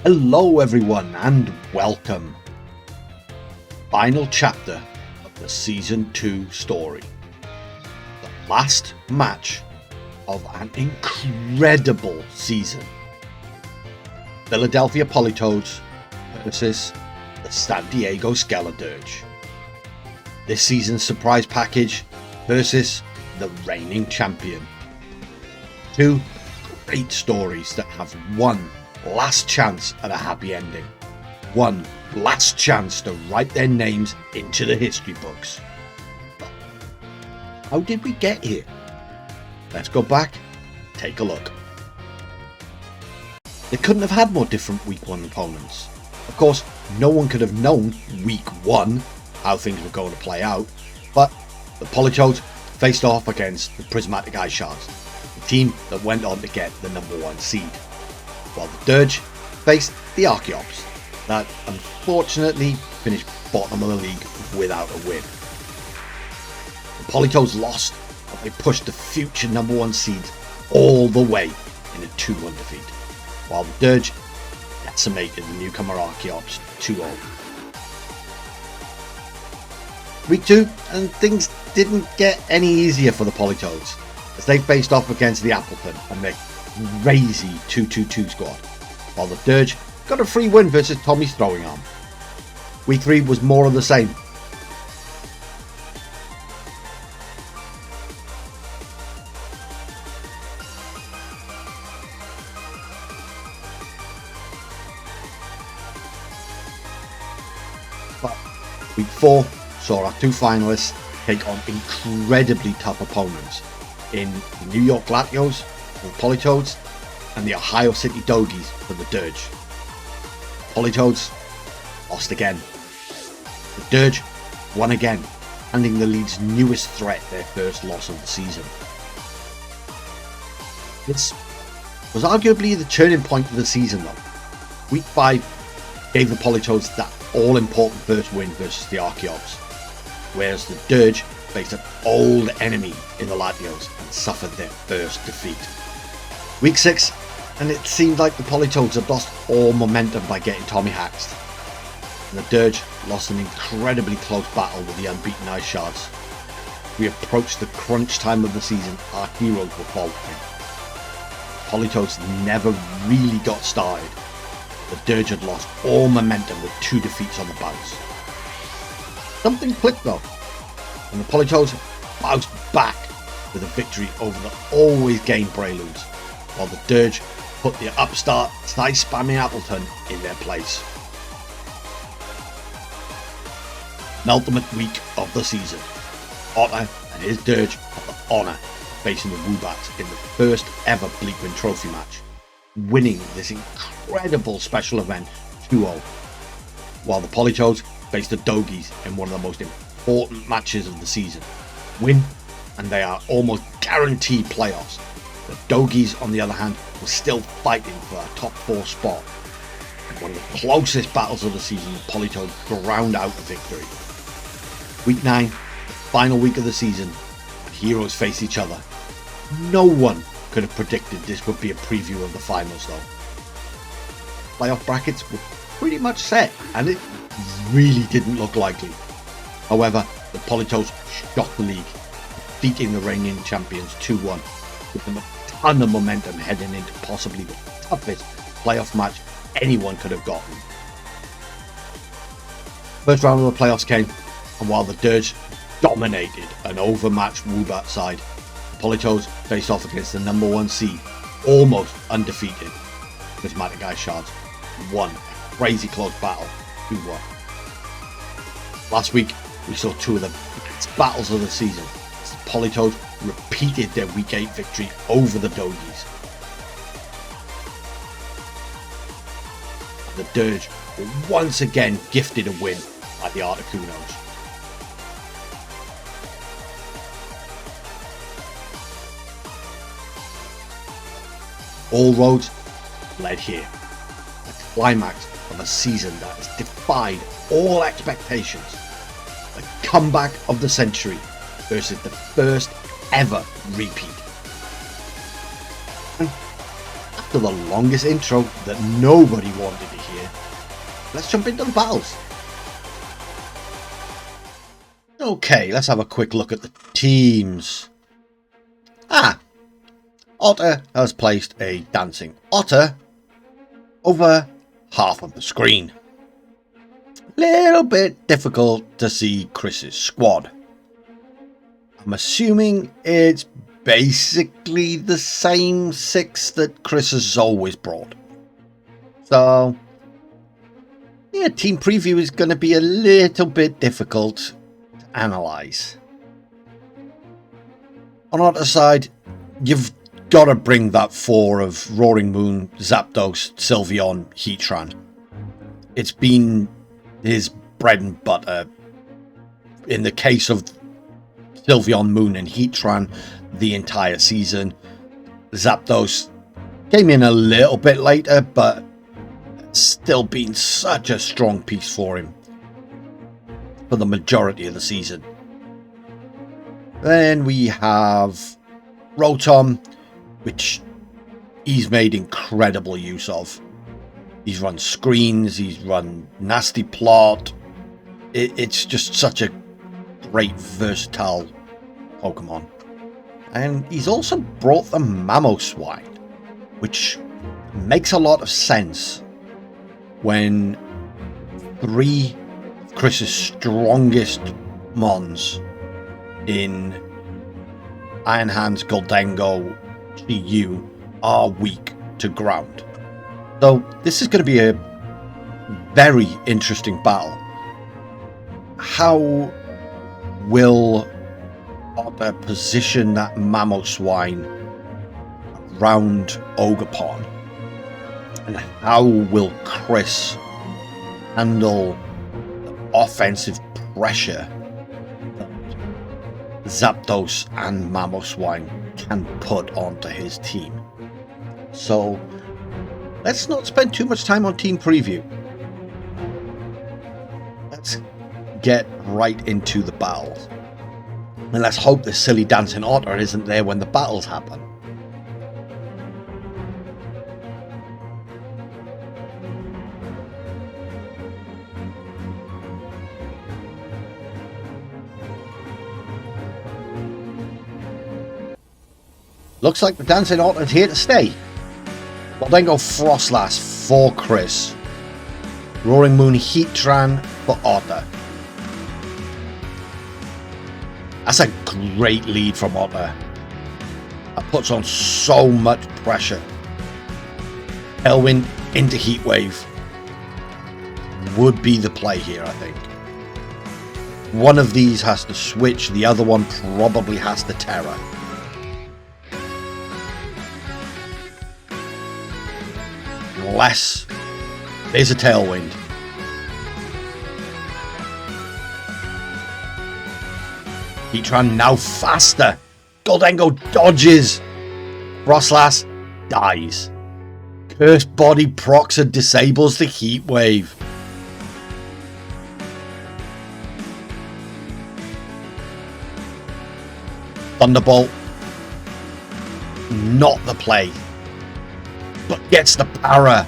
Hello everyone and welcome. Final chapter of the Season 2 story. The last match of an incredible season. Philadelphia Polytoads versus the San Diego Skeledirge. This season's surprise package versus the reigning champion. Two great stories that have one last chance at a happy ending. One last chance to write their names into the history books. But how did we get here? Let's go back, take a look. They couldn't have had more different week 1 opponents. Of course, no one could have known week 1 how things were going to play out, but the Polytoads faced off against the Prismatic Ice Shards, the team that went on to get the #1 seed, while the Dirge faced the Archeops, that unfortunately finished bottom of the league without a win. The Polytoads lost, but they pushed the future #1 seeds all the way in a 2-1 defeat, while the Dirge decimated the newcomer Archeops 2-0. Week 2, and things didn't get any easier for the Polytoads, as they faced off against the Appleton and their crazy 2-2-2 squad, while the Dirge got a free win versus Tommy's throwing arm. Week 3 was more of the same. But week 4 saw our two finalists take on incredibly tough opponents in the New York Latios for the Polytoads and the Ohio City Dogies for the Dirge. Polytoads lost again. The Dirge won again, handing the league's newest threat their first loss of the season. This was arguably the turning point of the season though. Week 5 gave the Polytoads that all-important first win versus the Archeops, whereas the Dirge faced an old enemy in the Latios and suffered their first defeat. Week 6, and it seemed like the Polytoads had lost all momentum by getting Tommy Haxed. And the Dirge lost an incredibly close battle with the unbeaten Ice Shards. We approached the crunch time of the season, our heroes were faltering. Polytoads never really got started. The Dirge had lost all momentum with 2 defeats on the bounce. Something clicked though, and the Polytoads bounced back with a victory over the always game Breloons, while the Dirge put the upstart slice spamming Appleton in their place. Penultimate week of the season. Otter and his Dirge had the honour of facing the Woobats in the first ever Bleakwin Trophy match, winning this incredible special event 2-0, while the Polytoads faced the Dogies in one of the most important matches of the season. Win, and they are almost guaranteed playoffs. The Dogies, on the other hand, were still fighting for a top 4 spot. In one of the closest battles of the season, the Polytoads ground out a victory. Week 9, the final week of the season, and heroes face each other. No one could have predicted this would be a preview of the finals though. Playoff brackets were pretty much set, and it really didn't look likely. However, the Polytoads shocked the league, defeating the reigning champions 2-1, with them a ton of momentum heading into possibly the toughest playoff match anyone could have gotten. First round of the playoffs came, and while the Dirge dominated an overmatched Woobat side, the Polytoads faced off against the #1 seed, almost undefeated, Prismatic Ice Shards, won a crazy close battle 2-1. Last week we saw 2 of the biggest battles of the season, as the Polytoads repeated their week 8 victory over the Dogies. The Dirge were once again gifted a win by the Articunos. All roads led here, the climax of a season that has defied all expectations, the comeback of the century versus the first ever repeat. And after the longest intro that nobody wanted to hear, let's jump into the battles. Okay, let's have a quick look at the teams. Otter has placed a dancing otter over half of the screen. Little bit difficult to see Chris's squad. I'm assuming it's basically the same 6 that Chris has always brought. So, yeah, team preview is going to be a little bit difficult to analyse. On Otter's side, you've got to bring that 4 of Roaring Moon, Zapdos, Sylveon, Heatran. It's been his bread and butter. In the case of Sylveon, Moon and Heatran, the entire season. Zapdos came in a little bit later, but still been such a strong piece for him for the majority of the season. Then we have Rotom, which he's made incredible use of. He's run screens, he's run nasty plot. It's just such a great versatile Pokemon. And he's also brought the Mamoswine, which makes a lot of sense when 3 of Chris's strongest mons in Iron Hands, Goldengo, Chi-Yu are weak to ground. So this is going to be a very interesting battle. How will Otter position that Mamoswine around Ogerpon? And how will Chris handle the offensive pressure that Zapdos and Mamoswine can put onto his team? So let's not spend too much time on team preview. Let's get right into the battles. And let's hope this silly dancing otter isn't there when the battles happen. Looks like the dancing otter is here to stay. Well, then go Frostlass for Chris. Roaring Moon Heatran for Otter. That's a great lead from Otter. That puts on so much pressure. Tailwind into Heatwave would be the play here, I think. One of these has to switch, the other one probably has to Terra. Unless there's a Tailwind. Heatran now faster. Goldengo dodges. Frostlass dies. Cursed Body procs and disables the Heat Wave. Thunderbolt. Not the play. But gets the para.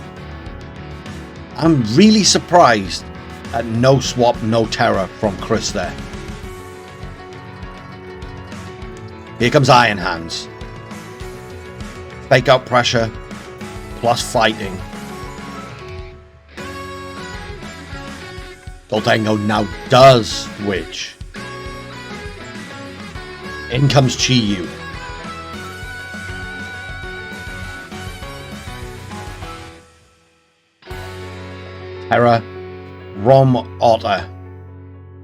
I'm really surprised at no swap, no terror from Chris there. Here comes Iron Hands. Fake out pressure, plus fighting. Goldengo now does switch. In comes Chi-Yu. Terra, Rom, Otter.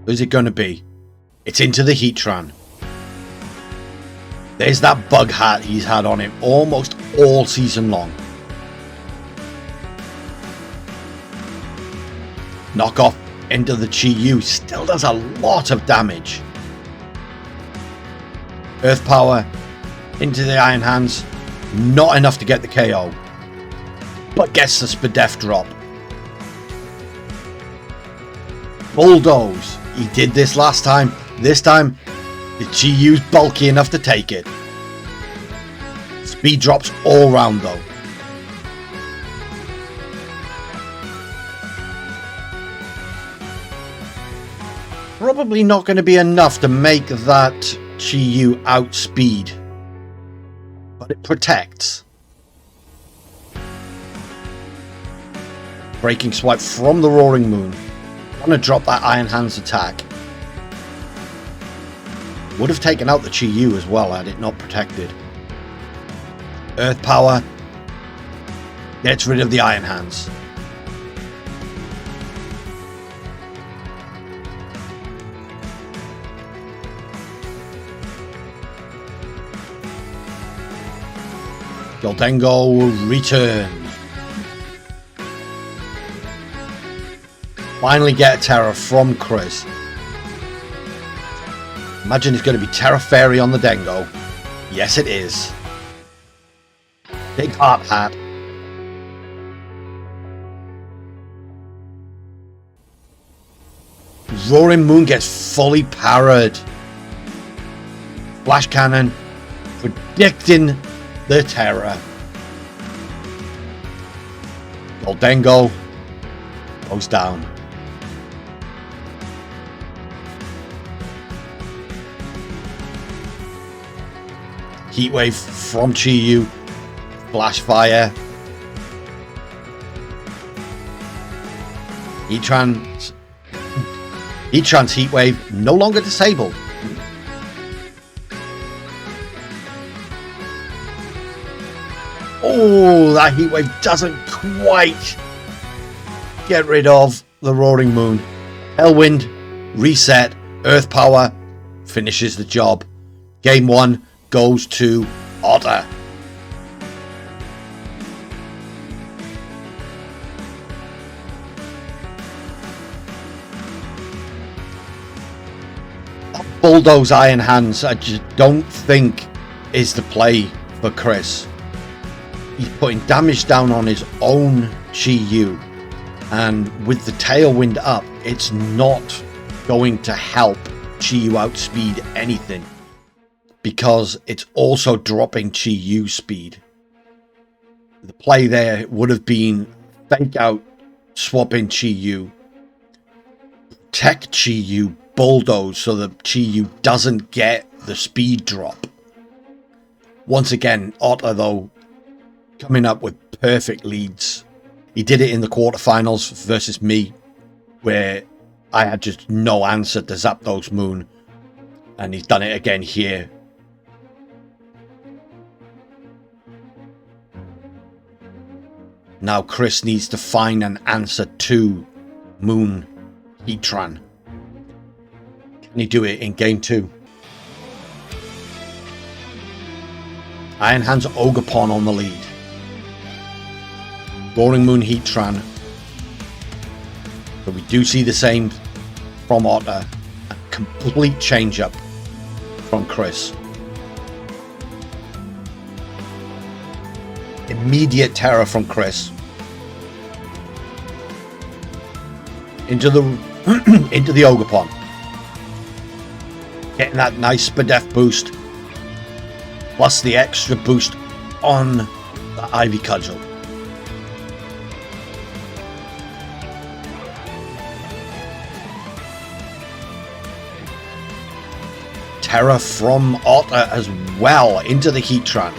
Who's it going to be? It's into the Heatran. There's that bug hat he's had on him almost all season long. Knockoff into the Chi-Yu still does a lot of damage. Earth Power into the Iron Hands. Not enough to get the KO. But gets the Spadef drop. Bulldoze. He did this last time. This time, the Chi-Yu's bulky enough to take it. Speed drops all round though. probably not going to be enough to make that Chi-Yu outspeed. But it protects. Breaking swipe from the Roaring Moon. Want to drop that Iron Hands attack. Would have taken out the Chi-Yu as well had it not protected. Earth Power gets rid of the Iron Hands. Goldengo return. Finally get a Terra from Chris. Imagine it's going to be Terra Fairy on the Dengo. Yes, it is. Big Heart Hat. Roaring Moon gets fully parried. Flash Cannon. Predicting the Terra. Goldengo goes down. Heatwave from Chi-Yu. Flash Fire. Heatran's Heatwave no longer disabled. Oh, that Heatwave doesn't quite get rid of the Roaring Moon. Hellwind, reset, Earth Power, finishes the job. Game 1 goes to Otter. Bulldoze Iron Hands, I just don't think is the play for Chris. He's putting damage down on his own Chi-Yu, and with the Tailwind up, it's not going to help Chi-Yu outspeed anything, because it's also dropping Chi-Yu speed. The play there would have been fake out, swapping Chi-Yu, protect Chi-Yu, bulldoze so that Chi-Yu doesn't get the speed drop. Once again, Otter though, coming up with perfect leads. He did it in the quarterfinals versus me, where I had just no answer to Zapdos Moon, and he's done it again here. Now Chris needs to find an answer to Moon Heatran. Can he do it in game 2? Iron Hands Ogerpon on the lead. Roaring Moon Heatran. But we do see the same from Otter. A complete change up from Chris. Immediate terror from Chris. Into the into the Ogerpon. Getting that nice Spadef boost. Plus the extra boost on the Ivy Cudgel. Terror from Otter as well into the Heatran.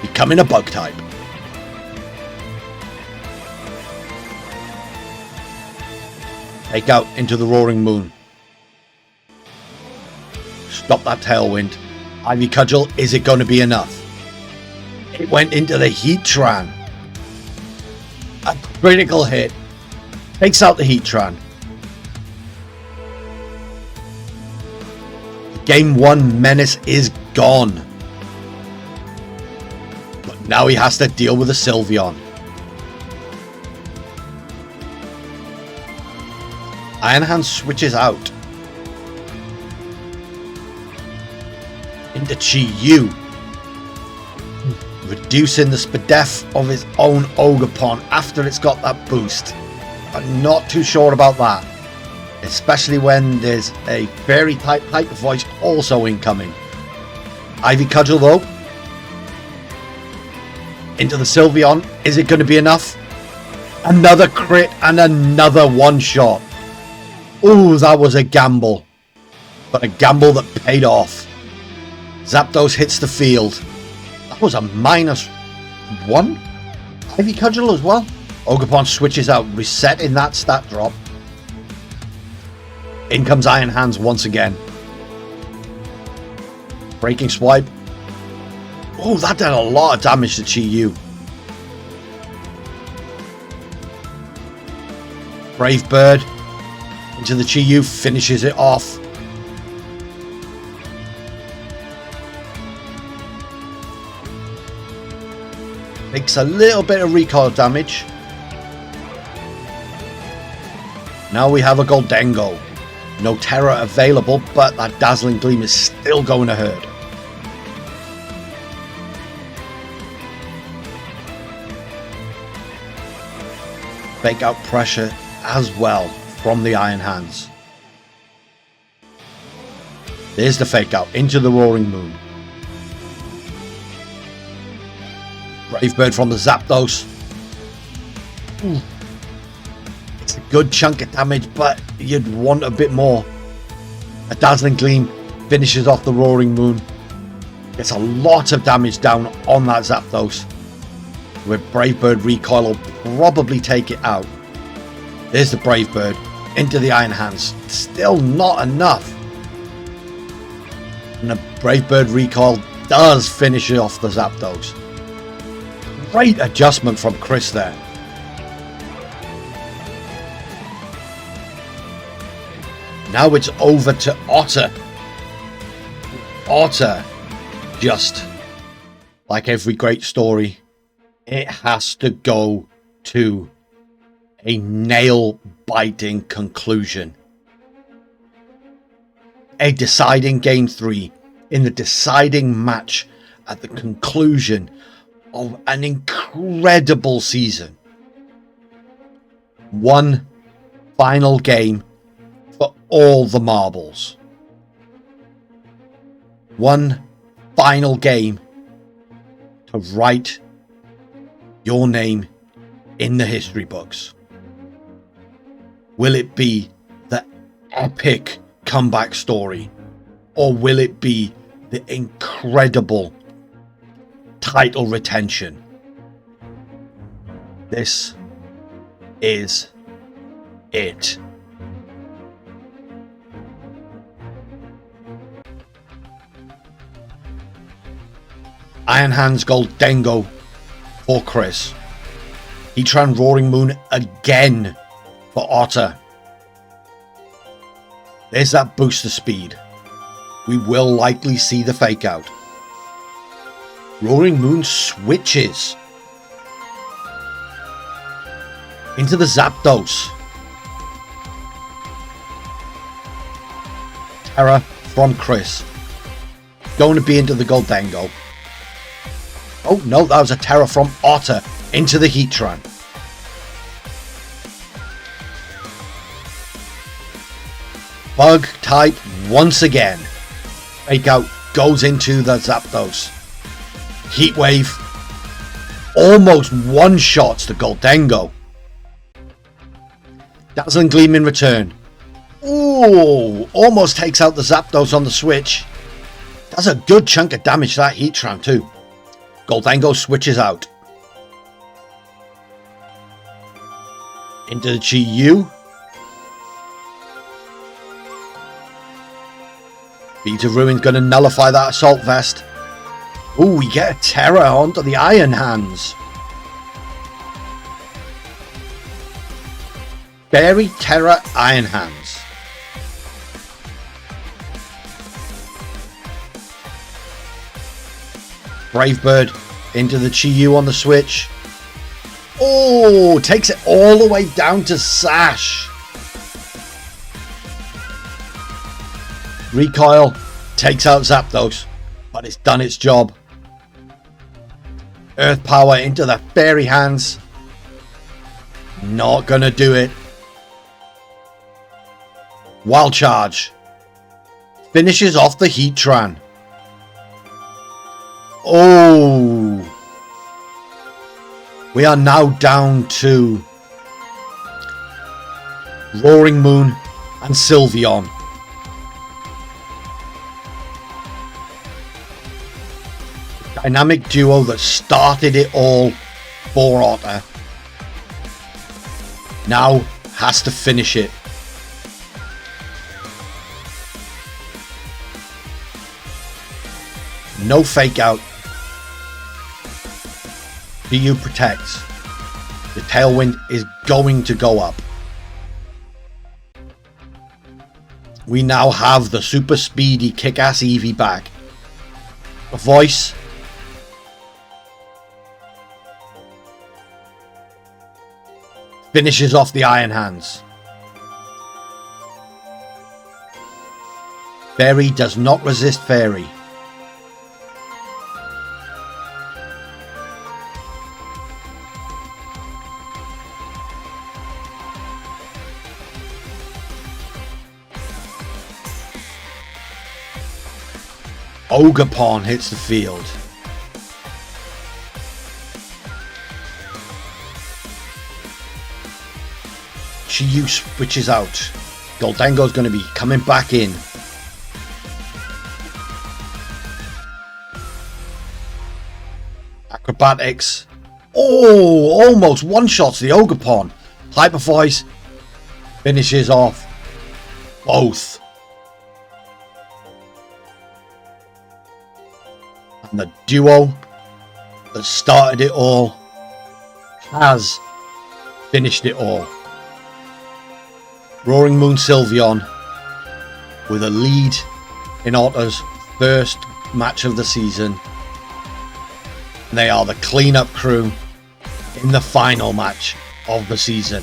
Becoming a bug type. Take out into the Roaring Moon. Stop that Tailwind. Ivy Cudgel, is it going to be enough? It went into the Heatran. A critical hit. Takes out the Heatran. Game 1 menace is gone. But now he has to deal with a Sylveon. Iron Hand switches out. Into Chi-Yu. Reducing the Spadef of his own Ogerpon after it's got that boost. I'm not too sure about that. Especially when there's a fairy type Hyper Voice also incoming. Ivy Cudgel though. Into the Sylveon. Is it going to be enough? Another crit and another one shot. Ooh, that was a gamble. But a gamble that paid off. Zapdos hits the field. That was a -1. Ivy Cudgel as well. Ogerpon switches out, resetting that stat drop. In comes Iron Hands once again. Breaking Swipe. Oh, that did a lot of damage to Chi-Yu. Brave Bird into the Chi-Yu, finishes it off. Makes a little bit of recoil damage. Now we have a Goldengo. No Terra available, but that Dazzling Gleam is still going to hurt. Fake out pressure as well from the Iron Hands. There's the fake out into the Roaring Moon. Brave Bird from the Zapdos. Ooh. It's a good chunk of damage, but you'd want a bit more. A Dazzling Gleam finishes off the Roaring Moon. Gets a lot of damage down on that Zapdos. With Brave Bird recoil will probably take it out. There's the Brave Bird into the Iron Hands. Still not enough. And the Brave Bird recoil does finish off the Zapdos. Great adjustment from Chris there. Now it's over to Otter. Otter, just like every great story, it has to go to a nail-biting conclusion. A deciding Game 3 in the deciding match at the conclusion of an incredible season. One final game for all the marbles. One final game to write your name in the history books. Will it be the epic comeback story, or will it be the incredible title retention? This is it. Iron Hands Goldengo for Chris. Heatran Roaring Moon again for Otter. There's that booster speed. We will likely see the fake out. Roaring Moon switches into the Zapdos. Terra from Chris. Going to be into the Goldengo. Oh no, that was a Terra from Otter into the Heatran. Bug type once again. Fake out goes into the Zapdos. Heat Wave almost one-shots the Goldengo. Dazzling Gleam in return. Ooh, almost takes out the Zapdos on the switch. That's a good chunk of damage to that Heatran too. Goldengo switches out. Into the Chi-Yu. Beta Ruin's going to nullify that Assault Vest. Ooh, we get a Terra onto the Iron Hands. Fairy Terra Iron Hands. Brave Bird into the Chi-Yu on the switch. Oh, takes it all the way down to Sash. Recoil takes out Zapdos, but it's done its job. Earth Power into the Fairy Hands. Not gonna do it. Wild Charge. Finishes off the Heatran. Oh. We are now down to Roaring Moon and Sylveon. Dynamic duo that started it all for Otter now has to finish it. No fake out. BU protects. The tailwind is going to go up. We now have the super speedy kick-ass Eevee back. A voice. Finishes off the Iron Hands. Fairy does not resist Fairy. Ogerpon hits the field. Chiyu switches out. Goldengo's going to be coming back in. Acrobatics. Oh, almost one-shots the Ogerpon. Hyper Voice finishes off both. And the duo that started it all has finished it all. Roaring Moon Sylveon with a lead in Otter's first match of the season. And they are the cleanup crew in the final match of the season.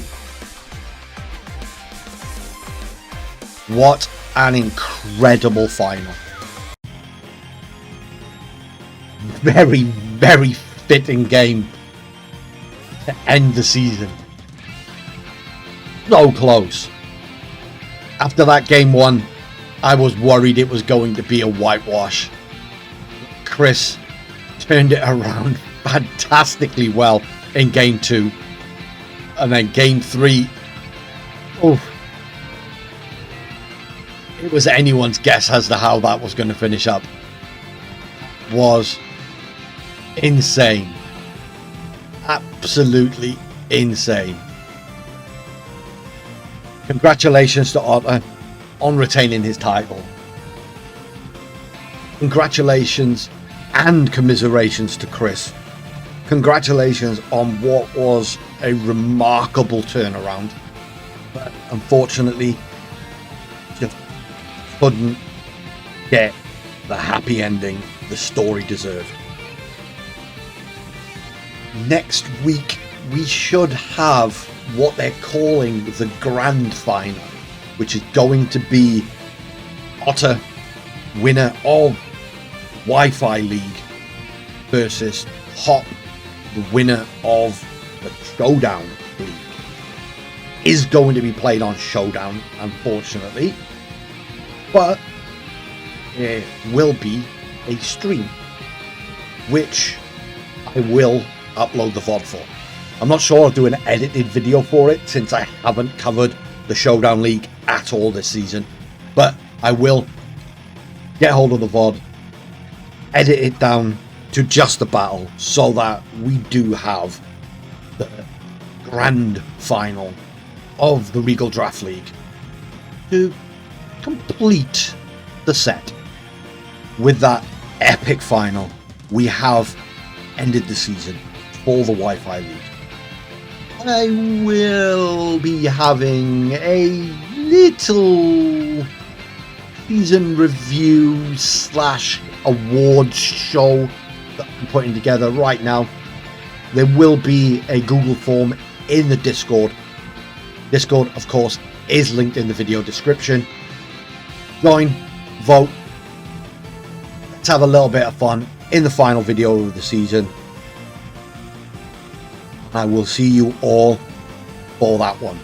What an incredible final. Very, very fitting game to end the season. So close. After that game 1, I was worried it was going to be a whitewash. Chris turned it around fantastically well in game 2. And then game 3, oh, it was anyone's guess as to how that was going to finish up. Was insane. Absolutely insane. Congratulations to Otter on retaining his title. Congratulations and commiserations to Chris. Congratulations on what was a remarkable turnaround. But unfortunately, just couldn't get the happy ending the story deserved. Next week, we should have what they're calling the grand final, which is going to be Otter, winner of Wi-Fi League, versus Hop, the winner of the Showdown League. Is going to be played on Showdown, unfortunately, but it will be a stream, which I will upload the VOD for. I'm not sure I'll do an edited video for it since I haven't covered the Showdown League at all this season, but I will get hold of the VOD, edit it down to just the battle so that we do have the grand final of the Regal Draft League to complete the set. With that epic final, we have ended the season for the Wi-Fi League. I will be having a little season review / awards show that I'm putting together right now. There will be a Google form in the Discord. Discord, of course, is linked in the video description. Join, vote. Let's have a little bit of fun in the final video of the season. I will see you all for that one.